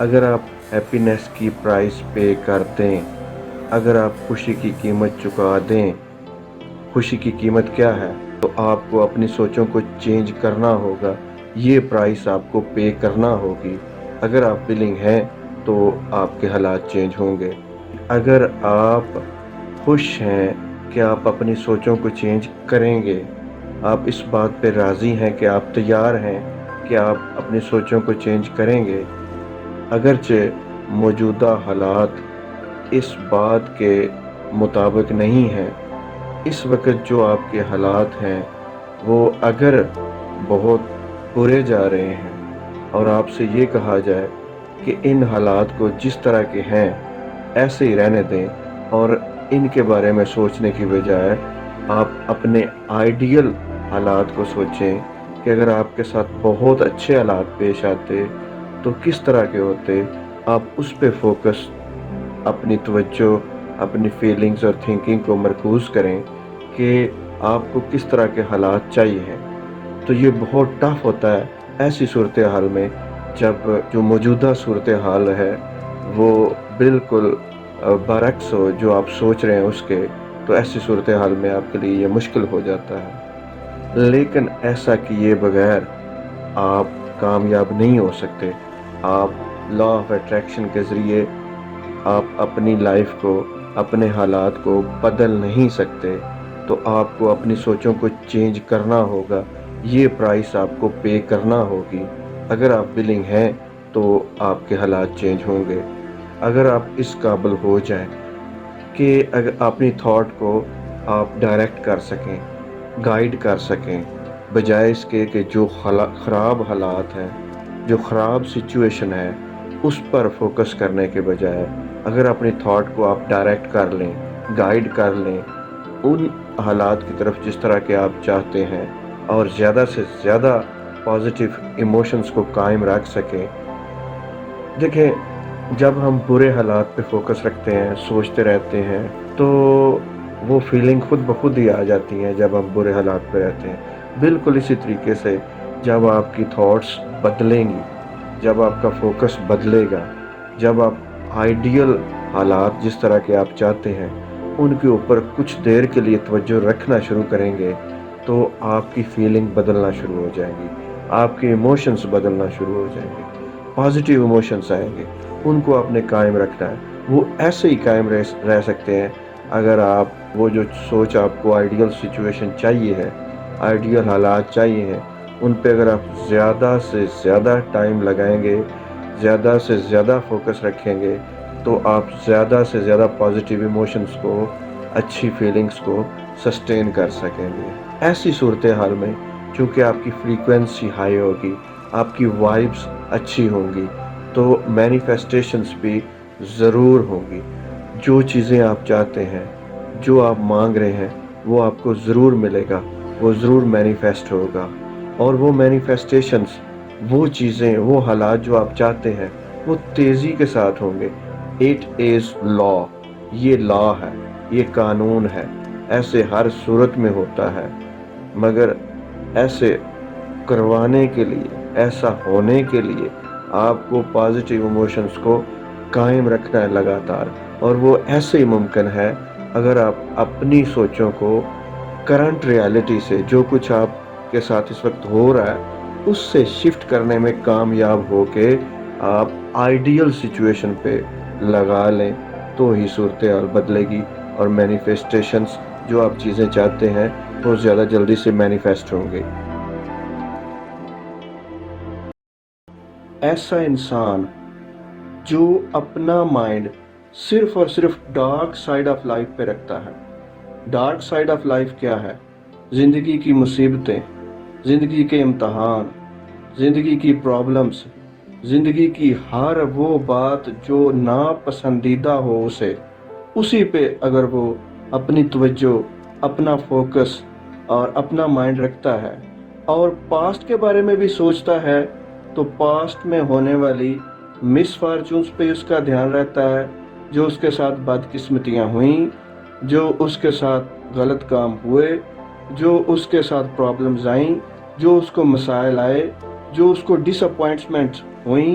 اگر آپ ہیپینس کی پرائس پے کر دیں، اگر آپ خوشی کی قیمت چکا دیں، خوشی کی قیمت کیا ہے؟ تو آپ کو اپنی سوچوں کو چینج کرنا ہوگا، یہ پرائس آپ کو پے کرنا ہوگی۔ اگر آپ ولنگ ہیں تو آپ کے حالات چینج ہوں گے۔ اگر آپ خوش ہیں کہ آپ اپنی سوچوں کو چینج کریں گے، آپ اس بات پہ راضی ہیں کہ آپ تیار ہیں کہ آپ اپنی سوچوں کو چینج کریں گے، اگرچہ موجودہ حالات اس بات کے مطابق نہیں ہیں، اس وقت جو آپ کے حالات ہیں وہ اگر بہت برے جا رہے ہیں اور آپ سے یہ کہا جائے کہ ان حالات کو جس طرح کے ہیں ایسے ہی رہنے دیں اور ان کے بارے میں سوچنے کی بجائے آپ اپنے آئیڈیل حالات کو سوچیں کہ اگر آپ کے ساتھ بہت اچھے حالات پیش آتے تو کس طرح کے ہوتے، آپ اس پہ فوکس، اپنی توجہ، اپنی فیلنگز اور تھنکنگ کو مرکوز کریں کہ آپ کو کس طرح کے حالات چاہیے ہیں۔ تو یہ بہت ٹف ہوتا ہے ایسی صورتحال میں جب جو موجودہ صورتحال ہے وہ بالکل برعکس ہو جو آپ سوچ رہے ہیں اس کے، تو ایسی صورتحال میں آپ کے لیے یہ مشکل ہو جاتا ہے۔ لیکن ایسا کیے بغیر آپ کامیاب نہیں ہو سکتے۔ آپ لا آف اٹریکشن کے ذریعے آپ اپنی لائف کو، اپنے حالات کو بدل نہیں سکتے، تو آپ کو اپنی سوچوں کو چینج کرنا ہوگا، یہ پرائس آپ کو پے کرنا ہوگی۔ اگر آپ ولنگ ہیں تو آپ کے حالات چینج ہوں گے۔ اگر آپ اس قابل ہو جائیں کہ اگر اپنی تھاٹ کو آپ ڈائریکٹ کر سکیں، گائیڈ کر سکیں، بجائے اس کے کہ جو خراب حالات ہیں، جو خراب سچویشن ہے اس پر فوکس کرنے کے بجائے اگر اپنی تھاٹ کو آپ ڈائریکٹ کر لیں، گائیڈ کر لیں ان حالات کی طرف جس طرح کے آپ چاہتے ہیں، اور زیادہ سے زیادہ پازیٹیو ایموشنز کو قائم رکھ سکیں۔ دیکھیں، جب ہم برے حالات پہ فوکس رکھتے ہیں، سوچتے رہتے ہیں، تو وہ فیلنگ خود بخود ہی آ جاتی ہیں جب ہم برے حالات پہ رہتے ہیں۔ بالکل اسی طریقے سے جب آپ کی تھاٹس بدلیں گی، جب آپ کا فوکس بدلے گا، جب آپ آئیڈیل حالات جس طرح کے آپ چاہتے ہیں ان کے اوپر کچھ دیر کے لیے توجہ رکھنا شروع کریں گے، تو آپ کی فیلنگ بدلنا شروع ہو جائیں گی، آپ کے ایموشنز بدلنا شروع ہو جائیں گے، پازیٹیو ایموشنز آئیں گے، ان کو آپ نے قائم رکھنا ہے۔ وہ ایسے ہی قائم رہ سکتے ہیں اگر آپ وہ جو سوچ آپ کو آئیڈیل سچویشن چاہیے ہے، آئیڈیل حالات چاہیے ہیں، ان پہ اگر آپ زیادہ سے زیادہ ٹائم لگائیں گے، زیادہ سے زیادہ فوکس رکھیں گے، تو آپ زیادہ سے زیادہ پازیٹیو ایموشنز کو، اچھی فیلنگز کو سسٹین کر سکیں گے۔ ایسی صورتحال میں چونکہ آپ کی فریکوینسی ہائی ہوگی، آپ کی وائبس اچھی ہوں گی، تو مینیفیسٹیشنز بھی ضرور ہوں گی۔ جو چیزیں آپ چاہتے ہیں، جو آپ مانگ رہے ہیں، وہ آپ کو ضرور ملے گا، وہ ضرور مینیفیسٹ ہوگا، اور وہ مینیفیسٹیشنز، وہ چیزیں، وہ حالات جو آپ چاہتے ہیں وہ تیزی کے ساتھ ہوں گے۔ اٹ از لا، یہ لا ہے، یہ قانون ہے، ایسے ہر صورت میں ہوتا ہے۔ مگر ایسے کروانے کے لیے، ایسا ہونے کے لیے آپ کو پازیٹیو ایموشنز کو قائم رکھنا ہے لگاتار، اور وہ ایسے ہی ممکن ہے اگر آپ اپنی سوچوں کو کرنٹ ریالٹی سے، جو کچھ آپ کے ساتھ اس وقت ہو رہا ہے اس سے شفٹ کرنے میں کامیاب ہو کے آپ آئیڈیل سچویشن پہ لگا لیں، تو ہی صورتحال بدلے گی، اور مینیفیسٹیشنز، جو آپ چیزیں چاہتے ہیں وہ زیادہ جلدی سے مینیفیسٹ ہوں گے۔ ایسا انسان جو اپنا مائنڈ صرف اور صرف ڈارک سائیڈ آف لائف پہ رکھتا ہے۔ ڈارک سائیڈ آف لائف کیا ہے؟ زندگی کی مصیبتیں، زندگی کے امتحان، زندگی کی پرابلمز، زندگی کی ہر وہ بات جو ناپسندیدہ ہو اسے، اسی پہ اگر وہ اپنی توجہ، اپنا فوکس اور اپنا مائنڈ رکھتا ہے، اور پاسٹ کے بارے میں بھی سوچتا ہے، تو پاسٹ میں ہونے والی مس فارچونز پہ اس کا دھیان رہتا ہے، جو اس کے ساتھ بدقسمتیاں ہوئیں، جو اس کے ساتھ غلط کام ہوئے، جو اس کے ساتھ پرابلمز آئیں، جو اس کو مسائل آئے، جو اس کو ڈس اپوائنٹمنٹ ہوئیں،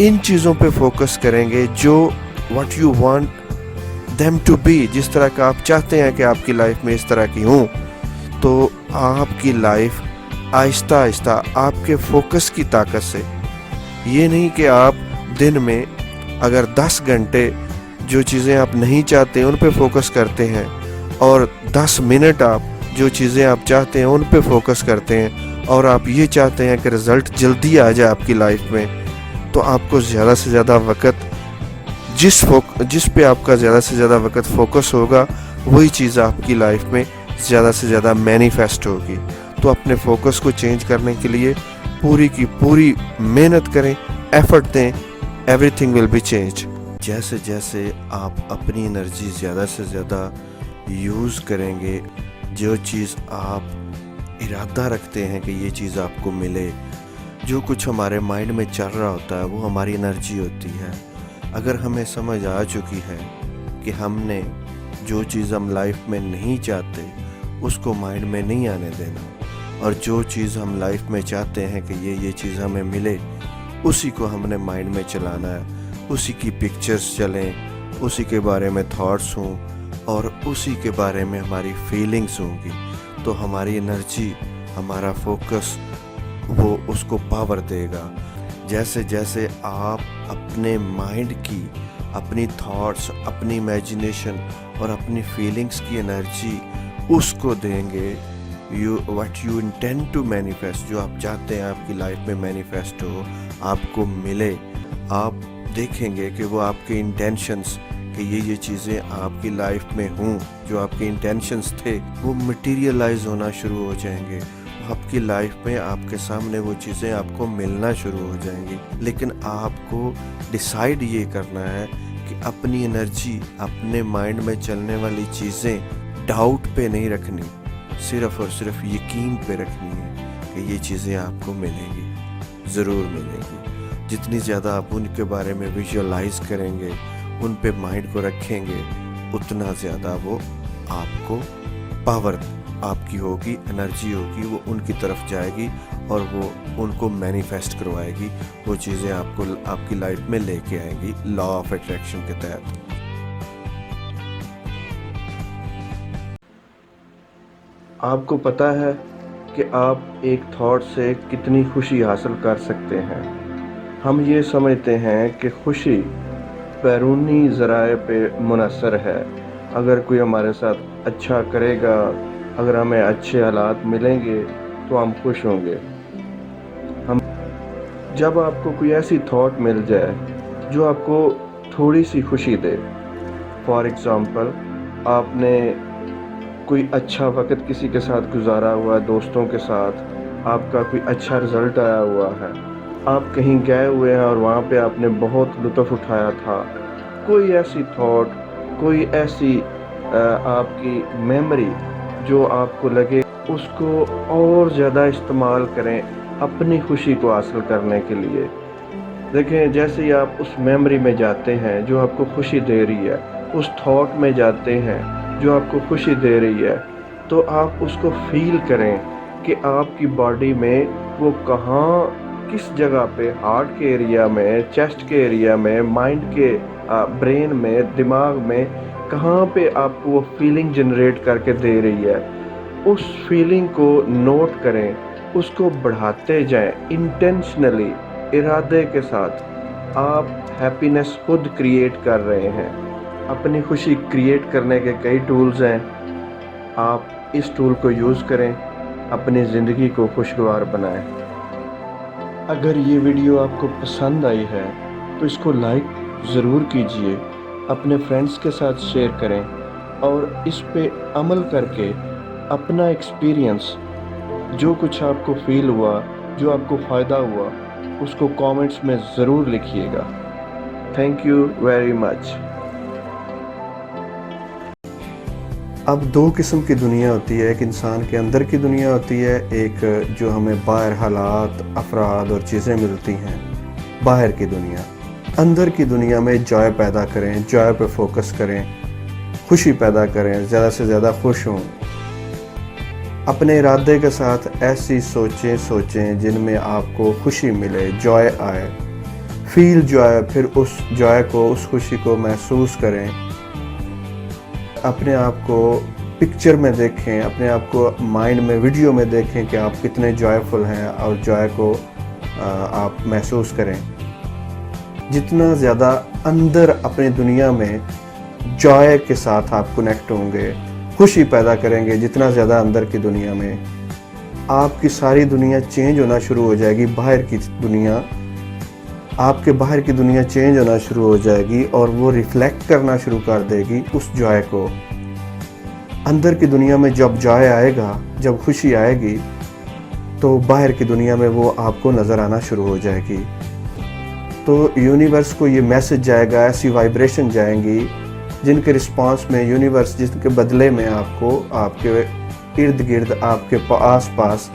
ان چیزوں پہ فوکس کریں گے جو what you want them to be، جس طرح کا آپ چاہتے ہیں کہ آپ کی لائف میں اس طرح کی ہوں، تو آپ کی لائف آہستہ آہستہ آپ کے فوکس کی طاقت سے، یہ نہیں کہ آپ دن میں اگر 10 گھنٹے جو چیزیں آپ نہیں چاہتے ان پہ فوکس کرتے ہیں اور 10 منٹ آپ جو چیزیں آپ چاہتے ہیں ان پہ فوکس کرتے ہیں، اور آپ یہ چاہتے ہیں کہ رزلٹ جلدی آ جائے آپ کی لائف میں، تو آپ کو زیادہ سے زیادہ وقت جس پہ آپ کا زیادہ سے زیادہ وقت فوکس ہوگا وہی چیز آپ کی لائف میں زیادہ سے زیادہ مینیفیسٹ ہوگی۔ تو اپنے فوکس کو چینج کرنے کے لیے پوری کی پوری محنت کریں، ایفرٹ دیں، everything will be change. جیسے جیسے آپ اپنی انرجی زیادہ سے زیادہ یوز کریں گے، جو چیز آپ ارادہ رکھتے ہیں کہ یہ چیز آپ کو ملے، جو کچھ ہمارے مائنڈ میں چل رہا ہوتا ہے وہ ہماری انرجی ہوتی ہے۔ اگر ہمیں سمجھ آ چکی ہے کہ ہم نے جو چیز ہم لائف میں نہیں چاہتے اس کو مائنڈ میں نہیں آنے دینا، اور جو چیز ہم لائف میں چاہتے ہیں کہ یہ چیز ہمیں ملے اسی کو ہم نے مائنڈ میں چلانا ہے، اسی کی پکچرز چلیں، اسی کے بارے میں تھاٹس ہوں اور اسی کے بارے میں ہماری فیلنگز ہوں گی، تو ہماری انرجی، ہمارا فوکس وہ اس کو پاور دے گا۔ جیسے جیسے آپ اپنے مائنڈ کی، اپنی تھاٹس، اپنی امیجنیشن اور اپنی فیلنگز کی انرجی اس کو دیں گے، what you intend to manifest، جو آپ چاہتے ہیں آپ کی لائف میں مینیفیسٹ ہو، آپ کو ملے، آپ دیکھیں گے کہ وہ آپ کے انٹینشنز کہ یہ چیزیں آپ کی لائف میں ہوں، جو آپ کے انٹینشنز تھے وہ مٹیریلائز ہونا شروع ہو جائیں گے، آپ کی لائف میں آپ کے سامنے وہ چیزیں آپ کو ملنا شروع ہو جائیں گی۔ لیکن آپ کو ڈیسائیڈ یہ کرنا ہے کہ اپنی انرجی، اپنے مائنڈ میں چلنے والی چیزیں ڈاؤٹ پہ نہیں رکھنی، صرف اور صرف یقین پہ رکھنی ہے کہ یہ چیزیں آپ کو ملیں گی، ضرور ملیں گی۔ جتنی زیادہ آپ ان کے بارے میں ویژولائز کریں گے، ان پہ مائنڈ کو رکھیں گے، اتنا زیادہ وہ آپ کو پاور آپ کی ہوگی، انرجی ہوگی، وہ ان کی طرف جائے گی اور وہ ان کو مینیفیسٹ کروائے گی، وہ چیزیں آپ کو آپ کی لائف میں لے کے آئیں گی لا آف اٹریکشن کے تحت۔ آپ کو پتہ ہے کہ آپ ایک تھاٹ سے کتنی خوشی حاصل کر سکتے ہیں۔ ہم یہ سمجھتے ہیں کہ خوشی بیرونی ذرائع پہ منحصر ہے، اگر کوئی ہمارے ساتھ اچھا کرے گا، اگر ہمیں اچھے حالات ملیں گے تو ہم خوش ہوں گے۔ جب آپ کو کوئی ایسی تھاٹ مل جائے جو آپ کو تھوڑی سی خوشی دے، فار ایگزامپل آپ نے کوئی اچھا وقت کسی کے ساتھ گزارا ہوا ہے، دوستوں کے ساتھ، آپ کا کوئی اچھا رزلٹ آیا ہوا ہے، آپ کہیں گئے ہوئے ہیں اور وہاں پہ آپ نے بہت لطف اٹھایا تھا، کوئی ایسی تھاٹ، کوئی ایسی آپ کی میموری جو آپ کو لگے، اس کو اور زیادہ استعمال کریں اپنی خوشی کو حاصل کرنے کے لیے۔ دیکھیں، جیسے ہی آپ اس میموری میں جاتے ہیں جو آپ کو خوشی دے رہی ہے، اس تھاٹ میں جاتے ہیں جو آپ کو خوشی دے رہی ہے، تو آپ اس کو فیل کریں کہ آپ کی باڈی میں وہ کہاں، کس جگہ پہ، ہارٹ کے ایریا میں، چیسٹ کے ایریا میں، مائنڈ کے برین میں، دماغ میں، کہاں پہ آپ کو وہ فیلنگ جنریٹ کر کے دے رہی ہے۔ اس فیلنگ کو نوٹ کریں، اس کو بڑھاتے جائیں، انٹینشنلی، ارادے کے ساتھ۔ آپ ہیپینس خود کریٹ کر رہے ہیں۔ اپنی خوشی کریٹ کرنے کے کئی ٹولز ہیں، آپ اس ٹول کو یوز کریں، اپنی زندگی کو خوشگوار بنائیں۔ اگر یہ ویڈیو آپ کو پسند آئی ہے تو اس کو لائک ضرور کیجئے، اپنے فرینڈز کے ساتھ شیئر کریں اور اس پہ عمل کر کے اپنا ایکسپیرینس، جو کچھ آپ کو فیل ہوا، جو آپ کو فائدہ ہوا، اس کو کامنٹس میں ضرور لکھیے گا۔ Thank you very much. اب دو قسم کی دنیا ہوتی ہے، ایک انسان کے اندر کی دنیا ہوتی ہے، ایک جو ہمیں باہر حالات، افراد اور چیزیں ملتی ہیں، باہر کی دنیا۔ اندر کی دنیا میں جوائے پیدا کریں، جوائے پہ فوکس کریں، خوشی پیدا کریں، زیادہ سے زیادہ خوش ہوں۔ اپنے ارادے کے ساتھ ایسی سوچیں جن میں آپ کو خوشی ملے، جوائے آئے، فیل جوائے، پھر اس جوائے کو، اس خوشی کو محسوس کریں، اپنے آپ کو پکچر میں دیکھیں، اپنے آپ کو مائنڈ میں ویڈیو میں دیکھیں کہ آپ کتنے جوائے ہیں، اور جوائے کو آپ محسوس کریں۔ جتنا زیادہ اندر اپنی دنیا میں جوائے کے ساتھ آپ کنیکٹ ہوں گے، خوشی پیدا کریں گے، جتنا زیادہ اندر کی دنیا میں، آپ کی ساری دنیا چینج ہونا شروع ہو جائے گی۔ باہر کی دنیا، آپ کے باہر کی دنیا چینج ہونا شروع ہو جائے گی، اور وہ ریفلیکٹ کرنا شروع کر دے گی اس جوائے کو۔ اندر کی دنیا میں جب جوائے آئے گا، جب خوشی آئے گی، تو باہر کی دنیا میں وہ آپ کو نظر آنا شروع ہو جائے گی۔ تو یونیورس کو یہ میسج جائے گا، ایسی وائبریشن جائیں گی جن کے رسپانس میں یونیورس، جن کے بدلے میں آپ کو، آپ کے ارد گرد، آپ کے آس پاس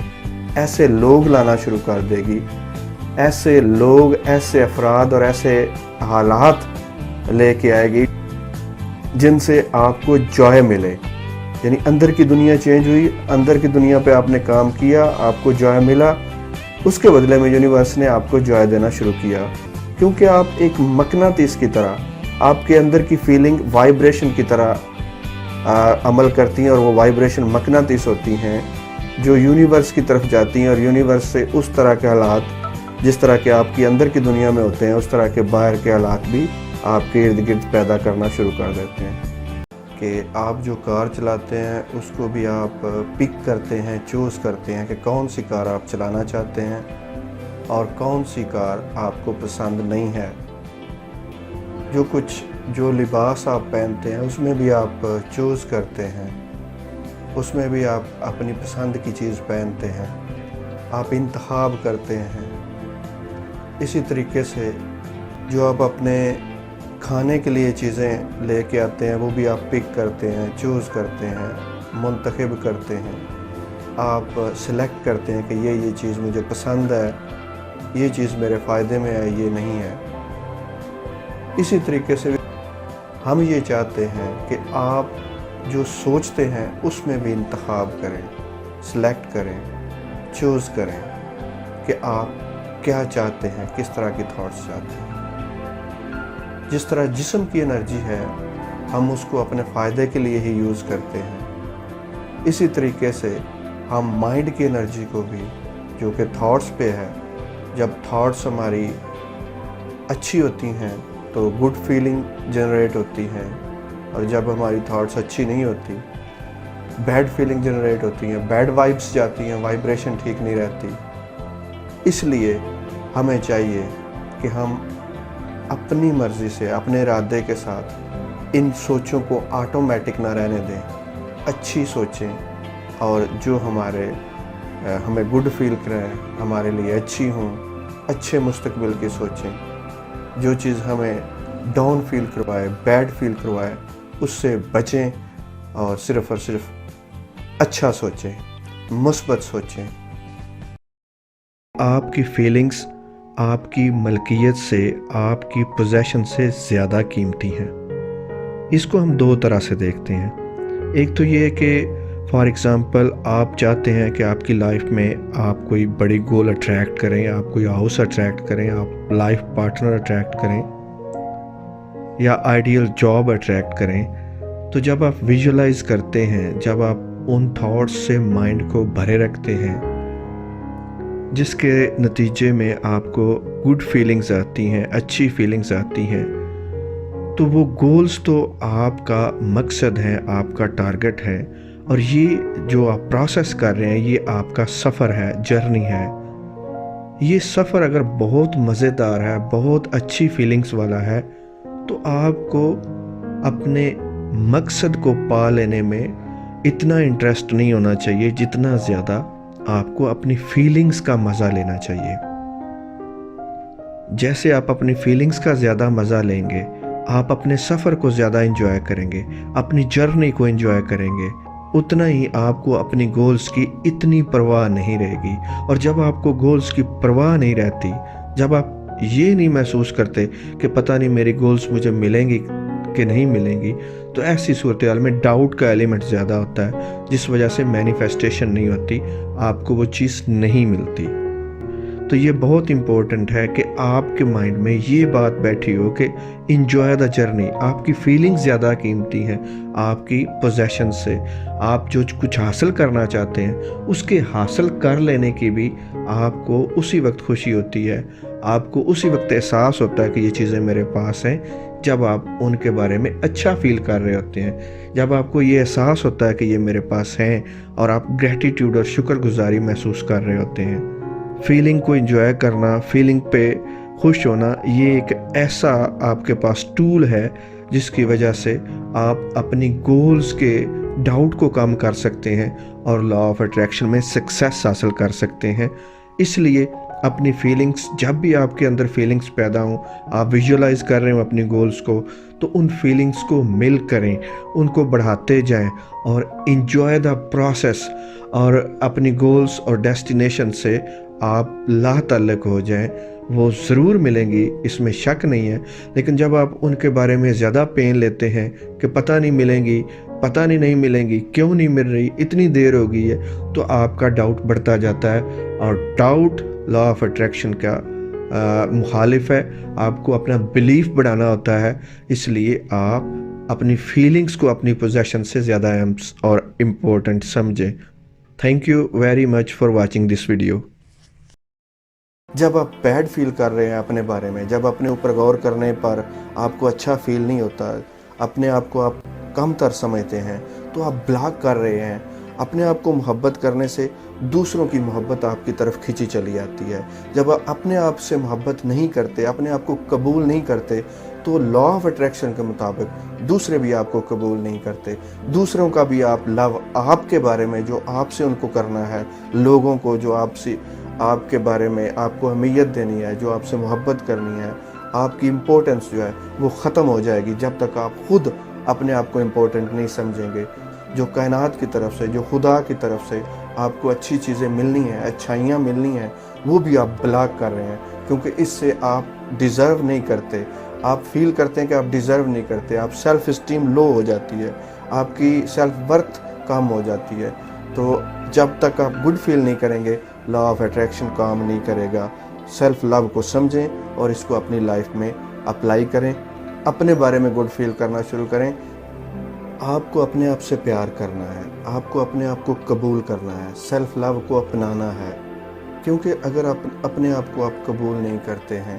ایسے لوگ لانا شروع کر دے گی، ایسے لوگ، ایسے افراد اور ایسے حالات لے کے آئے گی جن سے آپ کو جوائے ملے۔ یعنی اندر کی دنیا چینج ہوئی، اندر کی دنیا پہ آپ نے کام کیا، آپ کو جوائے ملا، اس کے بدلے میں یونیورس نے آپ کو جوائے دینا شروع کیا، کیونکہ آپ ایک مقناطیس کی طرح، آپ کے اندر کی فیلنگ وائبریشن کی طرح عمل کرتی ہیں، اور وہ وائبریشن مقناطیس ہوتی ہیں جو یونیورس کی طرف جاتی ہیں، اور یونیورس سے اس طرح کے حالات، جس طرح کے آپ کی اندر کی دنیا میں ہوتے ہیں، اس طرح کے باہر کے حالات بھی آپ کے ارد گرد پیدا کرنا شروع کر دیتے ہیں۔ کہ آپ جو کار چلاتے ہیں اس کو بھی آپ پک کرتے ہیں، چوز کرتے ہیں کہ کون سی کار آپ چلانا چاہتے ہیں اور کون سی کار آپ کو پسند نہیں ہے۔ جو لباس آپ پہنتے ہیں اس میں بھی آپ چوز کرتے ہیں، اس میں بھی آپ اپنی پسند کی چیز پہنتے ہیں، آپ انتخاب کرتے ہیں۔ اسی طریقے سے جو آپ اپنے کھانے کے لیے چیزیں لے کے آتے ہیں وہ بھی آپ پک کرتے ہیں، چوز کرتے ہیں، منتخب کرتے ہیں، آپ سلیکٹ کرتے ہیں کہ یہ چیز مجھے پسند ہے، یہ چیز میرے فائدے میں ہے، یہ نہیں ہے۔ اسی طریقے سے ہم یہ چاہتے ہیں کہ آپ جو سوچتے ہیں اس میں بھی انتخاب کریں، سلیکٹ کریں، چوز کریں کہ آپ کیا چاہتے ہیں، کس طرح کی تھاٹس چاہتے ہیں۔ جس طرح جسم کی انرجی ہے ہم اس کو اپنے فائدے کے لیے ہی یوز کرتے ہیں، اسی طریقے سے ہم مائنڈ کی انرجی کو بھی، جو کہ تھاٹس پہ ہے، جب تھاٹس ہماری اچھی ہوتی ہیں تو گڈ فیلنگ جنریٹ ہوتی ہے، اور جب ہماری تھاٹس اچھی نہیں ہوتی، بیڈ فیلنگ جنریٹ ہوتی ہیں، بیڈ وائبس جاتی ہیں، وائبریشن ٹھیک نہیں رہتی۔ اس لیے ہمیں چاہیے کہ ہم اپنی مرضی سے، اپنے ارادے کے ساتھ ان سوچوں کو آٹومیٹک نہ رہنے دیں، اچھی سوچیں، اور جو ہمیں گڈ فیل کریں، ہمارے لیے اچھی ہوں، اچھے مستقبل کی سوچیں۔ جو چیز ہمیں ڈاؤن فیل کروائے، بیڈ فیل کروائے، اس سے بچیں، اور صرف اچھا سوچیں، مثبت سوچیں۔ آپ کی فیلنگز آپ کی ملکیت سے، آپ کی پوزیشن سے زیادہ قیمتی ہیں۔ اس کو ہم دو طرح سے دیکھتے ہیں۔ ایک تو یہ ہے کہ فار ایگزامپل آپ چاہتے ہیں کہ آپ کی لائف میں آپ کوئی بڑی گول اٹریکٹ کریں، آپ کوئی ہاؤس اٹریکٹ کریں، آپ لائف پارٹنر اٹریکٹ کریں، یا آئیڈیل جاب اٹریکٹ کریں۔ تو جب آپ ویژولائز کرتے ہیں، جب آپ ان تھاٹس سے مائنڈ کو بھرے رکھتے ہیں، جس کے نتیجے میں آپ کو گڈ فیلنگز آتی ہیں، اچھی فیلنگز آتی ہیں، تو وہ گولز تو آپ کا مقصد ہے، آپ کا ٹارگٹ ہے، اور یہ جو آپ پروسیس کر رہے ہیں یہ آپ کا سفر ہے، جرنی ہے۔ یہ سفر اگر بہت مزیدار ہے، بہت اچھی فیلنگز والا ہے، تو آپ کو اپنے مقصد کو پا لینے میں اتنا انٹرسٹ نہیں ہونا چاہیے جتنا زیادہ آپ کو اپنی فیلنگز کا مزہ لینا چاہیے۔ جیسے آپ اپنی فیلنگز کا زیادہ مزہ لیں گے، آپ اپنے سفر کو زیادہ انجوائے کریں گے، اپنی جرنی کو انجوائے کریں گے، اتنا ہی آپ کو اپنی گولز کی اتنی پرواہ نہیں رہے گی۔ اور جب آپ کو گولز کی پرواہ نہیں رہتی، جب آپ یہ نہیں محسوس کرتے کہ پتہ نہیں میری گولز مجھے ملیں گی کہ نہیں ملیں گی، تو ایسی صورتحال میں ڈاؤٹ کا ایلیمنٹ زیادہ ہوتا ہے، جس وجہ سے مینیفیسٹیشن نہیں ہوتی، آپ کو وہ چیز نہیں ملتی۔ تو یہ بہت امپورٹنٹ ہے کہ آپ کے مائنڈ میں یہ بات بیٹھی ہو کہ انجوائے دا جرنی. آپ کی فیلنگز زیادہ قیمتی ہیں آپ کی پوزیشن سے. آپ جو کچھ حاصل کرنا چاہتے ہیں اس کے حاصل کر لینے کی بھی آپ کو اسی وقت خوشی ہوتی ہے. آپ کو اسی وقت احساس ہوتا ہے کہ یہ چیزیں میرے پاس ہیں جب آپ ان کے بارے میں اچھا فیل کر رہے ہوتے ہیں. جب آپ کو یہ احساس ہوتا ہے کہ یہ میرے پاس ہیں اور آپ گریٹیٹیوڈ اور شکر گزاری محسوس کر رہے ہوتے ہیں. فیلنگ کو انجوائے کرنا، فیلنگ پہ خوش ہونا، یہ ایک ایسا آپ کے پاس ٹول ہے جس کی وجہ سے آپ اپنی گولز کے ڈاؤٹ کو کم کر سکتے ہیں اور لا آف اٹریکشن میں سکسیس حاصل کر سکتے ہیں. اس لیے اپنی فیلنگز، جب بھی آپ کے اندر فیلنگز پیدا ہوں، آپ ویژولائز کر رہے ہوں اپنی گولز کو، تو ان فیلنگز کو مل کریں، ان کو بڑھاتے جائیں اور انجوائے دا پروسیس، اور اپنی گولز اور ڈیسٹینیشن سے آپ لا تعلق ہو جائیں. وہ ضرور ملیں گی، اس میں شک نہیں ہے، لیکن جب آپ ان کے بارے میں زیادہ پین لیتے ہیں کہ پتہ نہیں ملیں گی، پتہ نہیں ملیں گی، کیوں نہیں مل رہی، اتنی دیر ہو گئی ہے، تو آپ کا ڈاؤٹ بڑھتا جاتا ہے. اور ڈاؤٹ لا آف اٹریکشن کا مخالف ہے. آپ کو اپنا بلیف بڑھانا ہوتا ہے. اس لیے آپ اپنی فیلنگز کو اپنی پوزیشن سے زیادہ اہم اور امپورٹنٹ سمجھیں. Thank you very much for watching this video. جب آپ بیڈ فیل کر رہے ہیں اپنے بارے میں، جب اپنے اوپر غور کرنے پر آپ کو اچھا فیل نہیں ہوتا، اپنے آپ کو آپ کم تر سمجھتے ہیں، تو آپ بلاک کر رہے ہیں. اپنے آپ کو محبت کرنے سے دوسروں کی محبت آپ کی طرف کھینچی چلی آتی ہے. جب آپ اپنے آپ سے محبت نہیں کرتے، اپنے آپ کو قبول نہیں کرتے، تو لا آف اٹریکشن کے مطابق دوسرے بھی آپ کو قبول نہیں کرتے. دوسروں کا بھی آپ لو آپ کے بارے میں جو آپ سے ان کو کرنا ہے، لوگوں کو جو آپ کے بارے میں آپ کو اہمیت دینی ہے، جو آپ سے محبت کرنی ہے، آپ کی امپورٹنس جو ہے وہ ختم ہو جائے گی جب تک آپ خود اپنے آپ کو امپورٹنٹ نہیں سمجھیں گے. جو کائنات کی طرف سے، جو خدا کی طرف سے آپ کو اچھی چیزیں ملنی ہیں، اچھائیاں ملنی ہیں، وہ بھی آپ بلاک کر رہے ہیں، کیونکہ اس سے آپ ڈیزرو نہیں کرتے. آپ فیل کرتے ہیں کہ آپ ڈیزرو نہیں کرتے. آپ سیلف اسٹیم لو ہو جاتی ہے، آپ کی سیلف ورتھ کم ہو جاتی ہے. تو جب تک آپ گڈ فیل نہیں کریں گے، لا آف اٹریکشن کام نہیں کرے گا. سیلف لو کو سمجھیں اور اس کو اپنی لائف میں اپلائی کریں. اپنے بارے میں گڈ فیل کرنا شروع کریں. آپ کو اپنے آپ سے پیار کرنا ہے، آپ کو اپنے آپ کو قبول کرنا ہے، سیلف لو کو اپنانا ہے. کیونکہ اگر آپ اپنے آپ کو آپ قبول نہیں کرتے ہیں،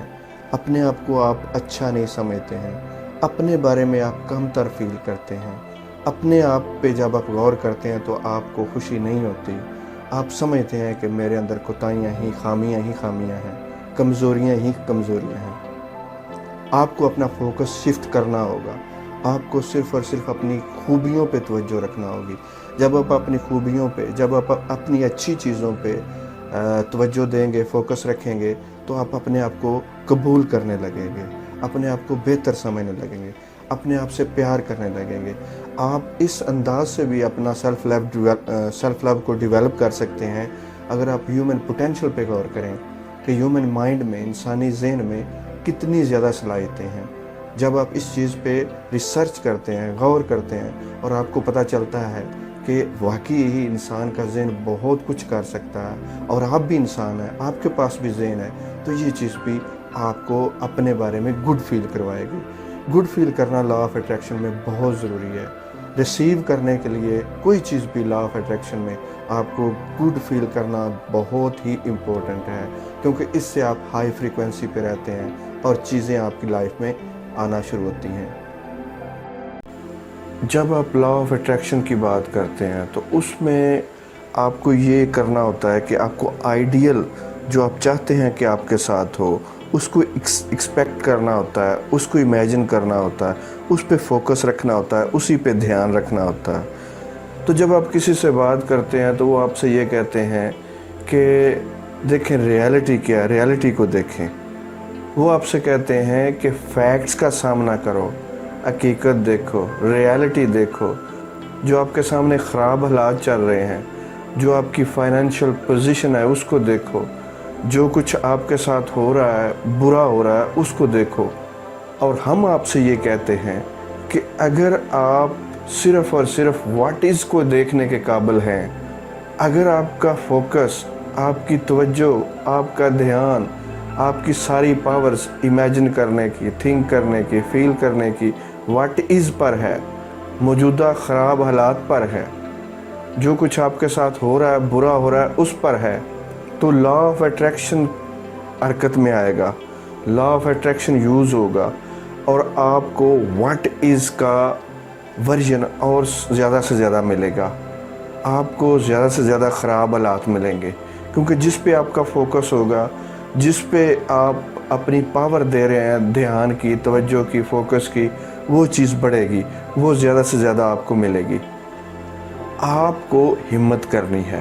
اپنے آپ کو آپ اچھا نہیں سمجھتے ہیں، اپنے بارے میں آپ کم تر فیل کرتے ہیں، اپنے آپ پہ جب آپ غور کرتے ہیں تو آپ کو خوشی نہیں ہوتی. آپ سمجھتے ہیں کہ میرے اندر کوتاہیاں ہی خامیاں ہیں، کمزوریاں ہی کمزوریاں ہیں. آپ کو اپنا فوکس شفٹ کرنا ہوگا. آپ کو صرف اور صرف اپنی خوبیوں پہ توجہ رکھنا ہوگی. جب آپ اپنی خوبیوں پہ، جب آپ اپنی اچھی چیزوں پہ توجہ دیں گے، فوکس رکھیں گے، تو آپ اپنے آپ کو قبول کرنے لگیں گے، اپنے آپ کو بہتر سمجھنے لگیں گے، اپنے آپ سے پیار کرنے لگیں گے. آپ اس انداز سے بھی اپنا سیلف لو کو ڈیولپ کر سکتے ہیں. اگر آپ ہیومن پوٹینشل پہ غور کریں کہ ہیومن مائنڈ میں، انسانی ذہن میں کتنی زیادہ صلاحیتیں ہیں. جب آپ اس چیز پہ ریسرچ کرتے ہیں، غور کرتے ہیں، اور آپ کو پتہ چلتا ہے کہ واقعی ہی انسان کا ذہن بہت کچھ کر سکتا ہے، اور آپ بھی انسان ہیں، آپ کے پاس بھی ذہن ہے، تو یہ چیز بھی آپ کو اپنے بارے میں گڈ فیل کروائے گی. گڈ فیل کرنا لا آف اٹریکشن میں بہت ضروری ہے. ریسیو کرنے کے لیے کوئی چیز بھی لا آف اٹریکشن میں آپ کو گڈ فیل کرنا بہت ہی امپورٹنٹ ہے، کیونکہ اس سے آپ ہائی فریکوینسی پہ رہتے ہیں اور چیزیں آپ کی لائف میں آنا شروع ہوتی ہیں. جب آپ لا آف اٹریکشن کی بات کرتے ہیں تو اس میں آپ کو یہ کرنا ہوتا ہے کہ آپ کو آئیڈیل جو آپ چاہتے ہیں کہ آپ کے ساتھ ہو، اس کو ایکسپیکٹ کرنا ہوتا ہے، اس کو امیجن کرنا ہوتا ہے، اس پہ فوکس رکھنا ہوتا ہے، اسی پہ دھیان رکھنا ہوتا ہے. تو جب آپ کسی سے بات کرتے ہیں تو وہ آپ سے یہ کہتے ہیں کہ دیکھیں ریالٹی کیا ہے، ریالٹی کو دیکھیں. وہ آپ سے کہتے ہیں کہ فیکٹس کا سامنا کرو، حقیقت دیکھو، ریالٹی دیکھو. جو آپ کے سامنے خراب حالات چل رہے ہیں، جو آپ کی فائنینشیل پوزیشن ہے اس کو دیکھو، جو کچھ آپ کے ساتھ ہو رہا ہے، برا ہو رہا ہے، اس کو دیکھو. اور ہم آپ سے یہ کہتے ہیں کہ اگر آپ صرف اور صرف واٹ از کو دیکھنے کے قابل ہیں، اگر آپ کا فوکس آپ کی توجہ، آپ کا دھیان، آپ کی ساری پاورز امیجن کرنے کی، تھنک کرنے کی، فیل کرنے کی واٹ از پر ہے، موجودہ خراب حالات پر ہے، جو کچھ آپ کے ساتھ ہو رہا ہے، برا ہو رہا ہے، اس پر ہے، تو لا آف اٹریکشن حرکت میں آئے گا، لا آف اٹریکشن یوز ہوگا، اور آپ کو واٹ از کا ورژن اور زیادہ سے زیادہ ملے گا، آپ کو زیادہ سے زیادہ خراب حالات ملیں گے، کیونکہ جس پہ آپ کا فوکس ہوگا، جس پہ آپ اپنی پاور دے رہے ہیں، دھیان کی، توجہ کی، فوکس کی، وہ چیز بڑھے گی، وہ زیادہ سے زیادہ آپ کو ملے گی۔ آپ کو ہمت کرنی ہے،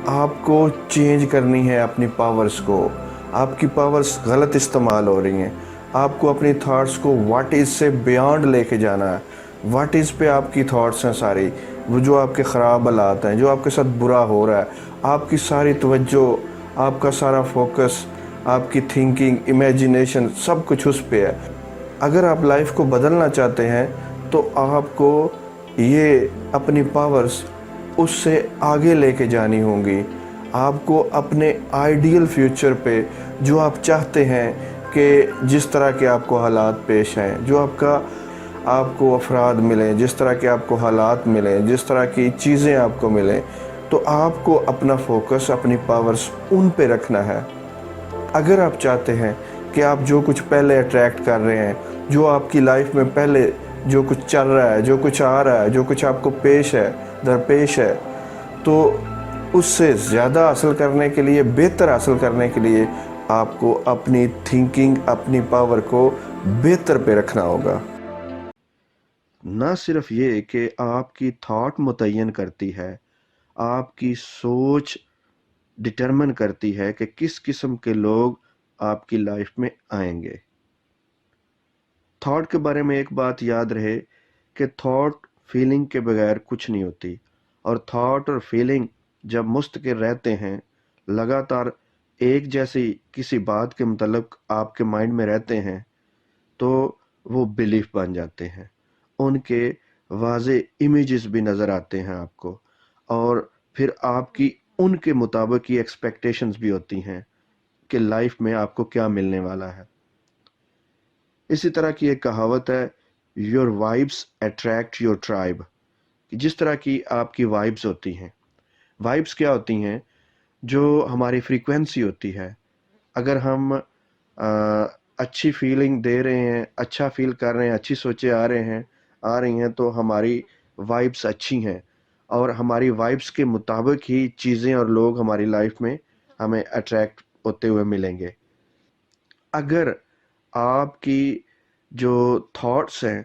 آپ کو چینج کرنی ہے اپنی پاورز کو، آپ کی پاورز غلط استعمال ہو رہی ہیں، آپ کو اپنی تھاٹس کو واٹ از سے بیانڈ لے کے جانا ہے، واٹ از پہ آپ کی تھاٹس ہیں ساری، وہ جو آپ کے خراب حالات ہیں، جو آپ کے ساتھ برا ہو رہا ہے، آپ کی ساری توجہ، آپ کا سارا فوکس، آپ کی تھنکنگ، امیجنیشن، سب کچھ اس پہ ہے۔ اگر آپ لائف کو بدلنا چاہتے ہیں تو آپ کو یہ اپنی پاورز اس سے آگے لے کے جانی ہوں گی، آپ کو اپنے آئیڈیل فیوچر پہ، جو آپ چاہتے ہیں کہ جس طرح کے آپ کو حالات پیش آئیں، جو آپ کو افراد ملیں، جس طرح کے آپ کو حالات ملیں، جس طرح کی چیزیں آپ کو ملیں، تو آپ کو اپنا فوکس، اپنی پاورز ان پہ رکھنا ہے۔ اگر آپ چاہتے ہیں کہ آپ جو کچھ پہلے اٹریکٹ کر رہے ہیں، جو آپ کی لائف میں پہلے جو کچھ چل رہا ہے، جو کچھ آ رہا ہے، جو کچھ آپ کو پیش ہے، درپیش ہے، تو اس سے زیادہ حاصل کرنے کے لیے، بہتر حاصل کرنے کے لیے، آپ کو اپنی تھنکنگ، اپنی پاور کو بہتر پہ رکھنا ہوگا۔ نہ صرف یہ کہ آپ کی تھاٹ متعین کرتی ہے، آپ کی سوچ ڈٹرمن کرتی ہے کہ کس قسم کے لوگ آپ کی لائف میں آئیں گے۔ تھاٹ کے بارے میں ایک بات یاد رہے کہ تھاٹ فیلنگ کے بغیر کچھ نہیں ہوتی، اور تھاٹ اور فیلنگ جب مستقل رہتے ہیں، لگاتار ایک جیسی کسی بات کے متعلق آپ کے مائنڈ میں رہتے ہیں، تو وہ بلیف بن جاتے ہیں، ان کے واضح امیجز بھی نظر آتے ہیں آپ کو، اور پھر آپ کی ان کے مطابق کی ایکسپیکٹیشنز بھی ہوتی ہیں کہ لائف میں آپ کو کیا ملنے والا ہے۔ اسی طرح کی ایک کہاوت ہے، your vibes attract your tribe, جس طرح کی آپ کی وائبس ہوتی ہیں۔ وائبس کیا ہوتی ہیں؟ جو ہماری فریکوینسی ہوتی ہے۔ اگر ہم اچھی فیلنگ دے رہے ہیں، اچھا فیل کر رہے ہیں، اچھی سوچیں آ رہی ہیں تو ہماری وائبس اچھی ہیں، اور ہماری وائبس کے مطابق ہی چیزیں اور لوگ ہماری لائف میں ہمیں اٹریکٹ ہوتے ہوئے ملیں گے۔ اگر آپ کی جو تھاٹس ہیں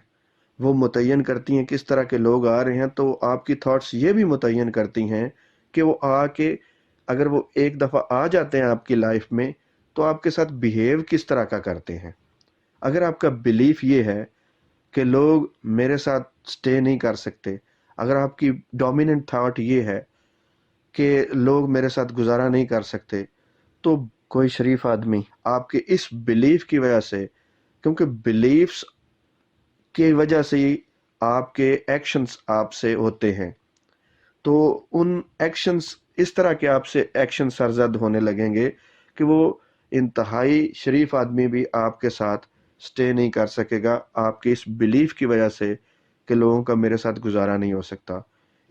وہ متعین کرتی ہیں کس طرح کے لوگ آ رہے ہیں، تو آپ کی تھاٹس یہ بھی متعین کرتی ہیں کہ وہ آ کے، اگر وہ ایک دفعہ آ جاتے ہیں آپ کی لائف میں، تو آپ کے ساتھ بیہیو کس طرح کا کرتے ہیں۔ اگر آپ کا بلیف یہ ہے کہ لوگ میرے ساتھ سٹے نہیں کر سکتے، اگر آپ کی ڈومیننٹ تھاٹ یہ ہے کہ لوگ میرے ساتھ گزارا نہیں کر سکتے، تو کوئی شریف آدمی آپ کے اس بلیف کی وجہ سے، کیونکہ بلیفز کی وجہ سے ہی آپ کے ایکشنز آپ سے ہوتے ہیں، تو ان ایکشنز، اس طرح کے آپ سے ایکشن سرزد ہونے لگیں گے کہ وہ انتہائی شریف آدمی بھی آپ کے ساتھ سٹے نہیں کر سکے گا، آپ کے اس بلیف کی وجہ سے کہ لوگوں کا میرے ساتھ گزارا نہیں ہو سکتا۔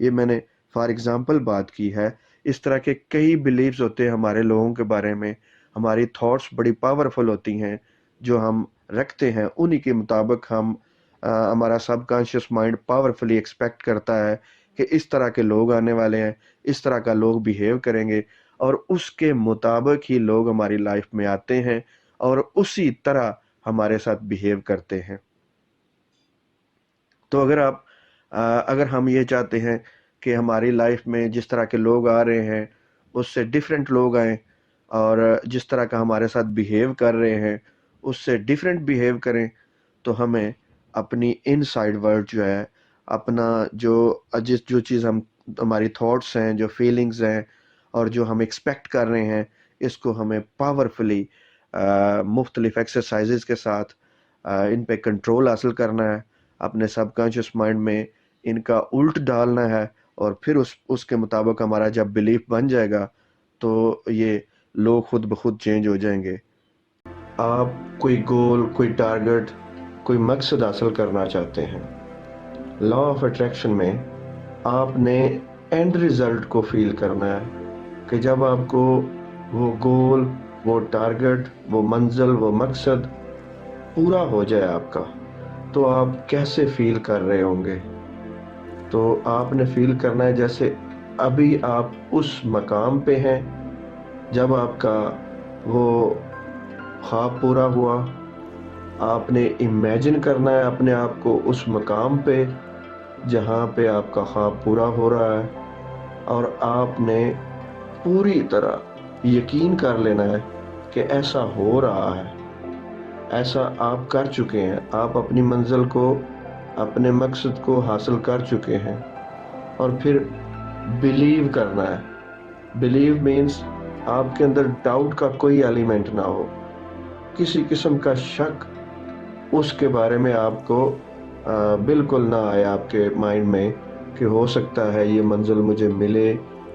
یہ میں نے فار ایگزامپل بات کی ہے۔ اس طرح کے کئی بلیفز ہوتے ہیں ہمارے لوگوں کے بارے میں، ہماری تھاٹس بڑی پاورفل ہوتی ہیں جو ہم رکھتے ہیں، انہی کے مطابق ہمارا سب کانشیس مائنڈ پاورفلی ایکسپیکٹ کرتا ہے کہ اس طرح کے لوگ آنے والے ہیں، اس طرح کا لوگ بیہیو کریں گے، اور اس کے مطابق ہی لوگ ہماری لائف میں آتے ہیں اور اسی طرح ہمارے ساتھ بیہیو کرتے ہیں۔ تو اگر ہم یہ چاہتے ہیں کہ ہماری لائف میں جس طرح کے لوگ آ رہے ہیں اس سے ڈیفرنٹ لوگ آئیں، اور جس طرح کا ہمارے ساتھ بیہیو کر رہے ہیں اس سے ڈیفرنٹ بیہیو کریں، تو ہمیں اپنی ان سائڈ ورلڈ جو ہے، اپنا جو چیز ہماری تھاٹس ہیں، جو فیلنگز ہیں، اور جو ہم ایکسپیکٹ کر رہے ہیں، اس کو ہمیں پاورفلی مختلف ایکسرسائزز کے ساتھ ان پہ کنٹرول حاصل کرنا ہے، اپنے سب کانشیس مائنڈ میں ان کا الٹ ڈالنا ہے، اور پھر اس کے مطابق ہمارا جب بلیف بن جائے گا تو یہ لوگ خود بخود چینج ہو جائیں گے۔ آپ کوئی گول، کوئی ٹارگٹ، کوئی مقصد حاصل کرنا چاہتے ہیں، لا آف اٹریکشن میں آپ نے اینڈ ریزلٹ کو فیل کرنا ہے کہ جب آپ کو وہ گول، وہ ٹارگٹ، وہ منزل، وہ مقصد پورا ہو جائے آپ کا، تو آپ کیسے فیل کر رہے ہوں گے؟ تو آپ نے فیل کرنا ہے جیسے ابھی آپ اس مقام پہ ہیں جب آپ کا وہ خواب پورا ہوا۔ آپ نے امیجن کرنا ہے اپنے آپ کو اس مقام پہ جہاں پہ آپ کا خواب پورا ہو رہا ہے، اور آپ نے پوری طرح یقین کر لینا ہے کہ ایسا ہو رہا ہے، ایسا آپ کر چکے ہیں، آپ اپنی منزل کو، اپنے مقصد کو حاصل کر چکے ہیں۔ اور پھر بلیو کرنا ہے۔ بلیو مینس آپ کے اندر ڈاؤٹ کا کوئی ایلیمنٹ نہ ہو، کسی قسم کا شک اس کے بارے میں آپ کو بالکل نہ آئے آپ کے مائنڈ میں کہ ہو سکتا ہے یہ منزل مجھے ملے،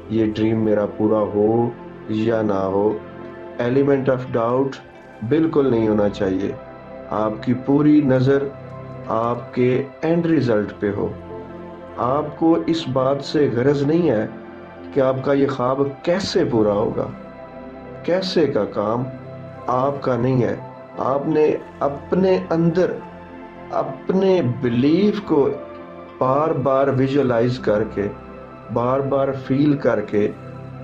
یہ ڈریم میرا پورا ہو یا نہ ہو۔ ایلیمنٹ آف ڈاؤٹ بالکل نہیں ہونا چاہیے۔ آپ کی پوری نظر آپ کے اینڈ ریزلٹ پہ ہو۔ آپ کو اس بات سے غرض نہیں ہے کہ آپ کا یہ خواب کیسے پورا ہوگا، کیسے کا کام آپ کا نہیں ہے۔ آپ نے اپنے اندر اپنے بلیف کو بار بار ویژولائز کر کے، بار بار فیل کر کے،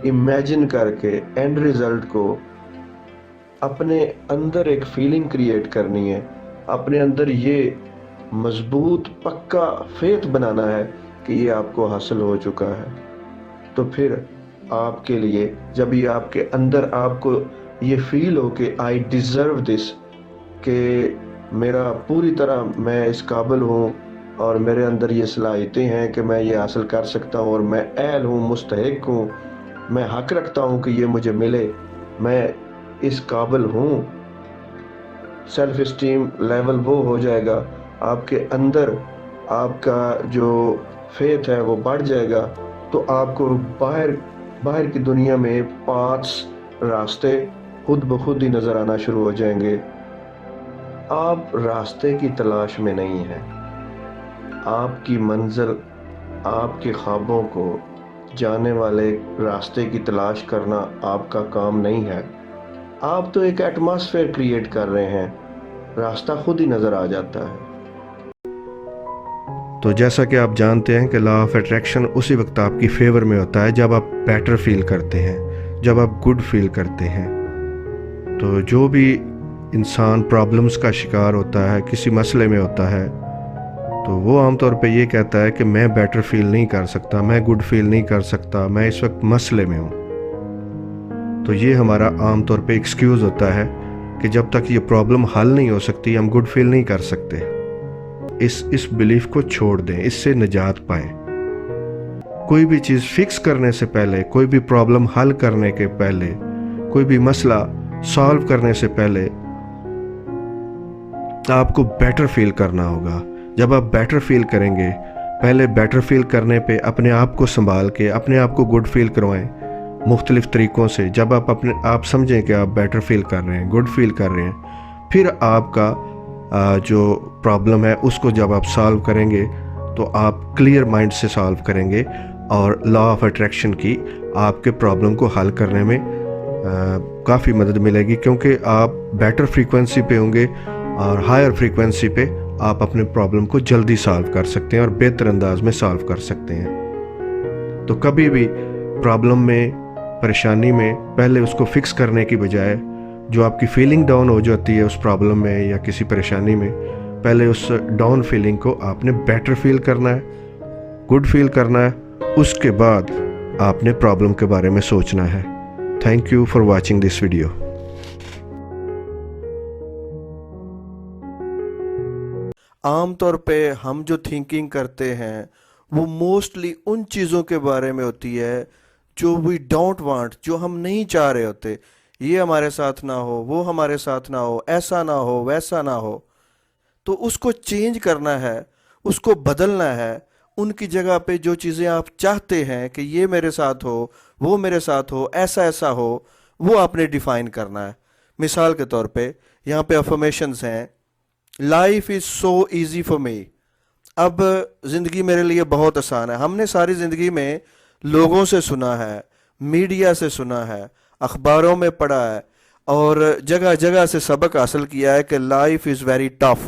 امیجن کر کے اینڈ ریزلٹ کو اپنے اندر ایک فیلنگ کریٹ کرنی ہے، اپنے اندر یہ مضبوط پکا فیتھ بنانا ہے کہ یہ آپ کو حاصل ہو چکا ہے۔ تو پھر آپ کے لیے جب یہ آپ کے اندر آپ کو یہ فیل ہو کہ آئی ڈیزرو دس، کہ میرا پوری طرح میں اس قابل ہوں اور میرے اندر یہ صلاحیتیں ہیں کہ میں یہ حاصل کر سکتا ہوں، اور میں اہل ہوں، مستحق ہوں، میں حق رکھتا ہوں کہ یہ مجھے ملے، میں اس قابل ہوں، سیلف اسٹیم لیول وہ ہو جائے گا آپ کے اندر، آپ کا جو فیتھ ہے وہ بڑھ جائے گا، تو آپ کو باہر کی دنیا میں پاتھس، راستے خود بخود ہی نظر آنا شروع ہو جائیں گے۔ آپ راستے کی تلاش میں نہیں ہیں، آپ کی منزل، آپ کے خوابوں کو جانے والے راستے کی تلاش کرنا آپ کا کام نہیں ہے۔ آپ تو ایک ایٹماسفیئر کریٹ کر رہے ہیں، راستہ خود ہی نظر آ جاتا ہے۔ تو جیسا کہ آپ جانتے ہیں کہ لا آف اٹریکشن اسی وقت آپ کی فیور میں ہوتا ہے جب آپ بیٹر فیل کرتے ہیں، جب آپ گڈ فیل کرتے ہیں۔ تو جو بھی انسان پرابلمز کا شکار ہوتا ہے، کسی مسئلے میں ہوتا ہے، تو وہ عام طور پہ یہ کہتا ہے کہ میں بیٹر فیل نہیں کر سکتا، میں گڈ فیل نہیں کر سکتا، میں اس وقت مسئلے میں ہوں۔ تو یہ ہمارا عام طور پہ ایکسکیوز ہوتا ہے کہ جب تک یہ پرابلم حل نہیں ہو سکتی ہم گڈ فیل نہیں کر سکتے۔ اس بلیف کو چھوڑ دیں، اس سے نجات پائیں۔ کوئی بھی چیز فکس کرنے سے پہلے، کوئی بھی پرابلم حل کرنے کے پہلے، کوئی بھی مسئلہ سالو کرنے سے پہلے آپ کو بیٹر فیل کرنا ہوگا۔ جب آپ بیٹر فیل کریں گے، پہلے بیٹر فیل کرنے پہ اپنے آپ کو سنبھال کے اپنے آپ کو گڈ فیل کروائیں مختلف طریقوں سے۔ جب آپ سمجھیں کہ آپ بیٹر فیل کر رہے ہیں، گڈ فیل کر رہے ہیں، پھر آپ کا جو پرابلم ہے اس کو جب آپ سالو کریں گے تو آپ کلیئر مائنڈ سے سالو کریں گے، اور لا آف اٹریکشن کی آپ کے پرابلم کو حل کرنے میں کافی مدد ملے گی، کیونکہ آپ بیٹر فریکوینسی پہ ہوں گے، اور ہائر فریکوینسی پہ آپ اپنے پرابلم کو جلدی سالو کر سکتے ہیں اور بہتر انداز میں سالو کر سکتے ہیں۔ تو کبھی بھی پرابلم میں، پریشانی میں پہلے اس کو فکس کرنے کی بجائے، جو آپ کی فیلنگ ڈاؤن ہو جاتی ہے اس پرابلم میں یا کسی پریشانی میں، پہلے اس ڈاؤن فیلنگ کو آپ نے بیٹر فیل کرنا ہے، گڈ فیل کرنا ہے، اس کے بعد آپ نے پرابلم کے بارے میں سوچنا ہے۔ Thank you for watching this video. عام طور پہ ہم جو تھنکنگ کرتے ہیں وہ موسٹلی ان چیزوں کے بارے میں ہوتی ہے جو وی ڈونٹ وانٹ، جو ہم نہیں چاہ رہے ہوتے۔ یہ ہمارے ساتھ نہ ہو، وہ ہمارے ساتھ نہ ہو، ایسا نہ ہو، ویسا نہ ہو۔ تو اس کو چینج کرنا ہے، اس کو بدلنا ہے، ان کی جگہ پہ جو چیزیں آپ چاہتے ہیں کہ یہ میرے ساتھ ہو، وہ میرے ساتھ ہو، ایسا ایسا ہو، وہ آپ نے ڈیفائن کرنا ہے۔ مثال کے طور پہ یہاں پہ افرمیشنز ہیں، life is so easy for می۔ اب زندگی میرے لیے بہت آسان ہے۔ ہم نے ساری زندگی میں لوگوں سے سنا ہے، میڈیا سے سنا ہے، اخباروں میں پڑھا ہے، اور جگہ جگہ سے سبق حاصل کیا ہے کہ لائف از ویری ٹف،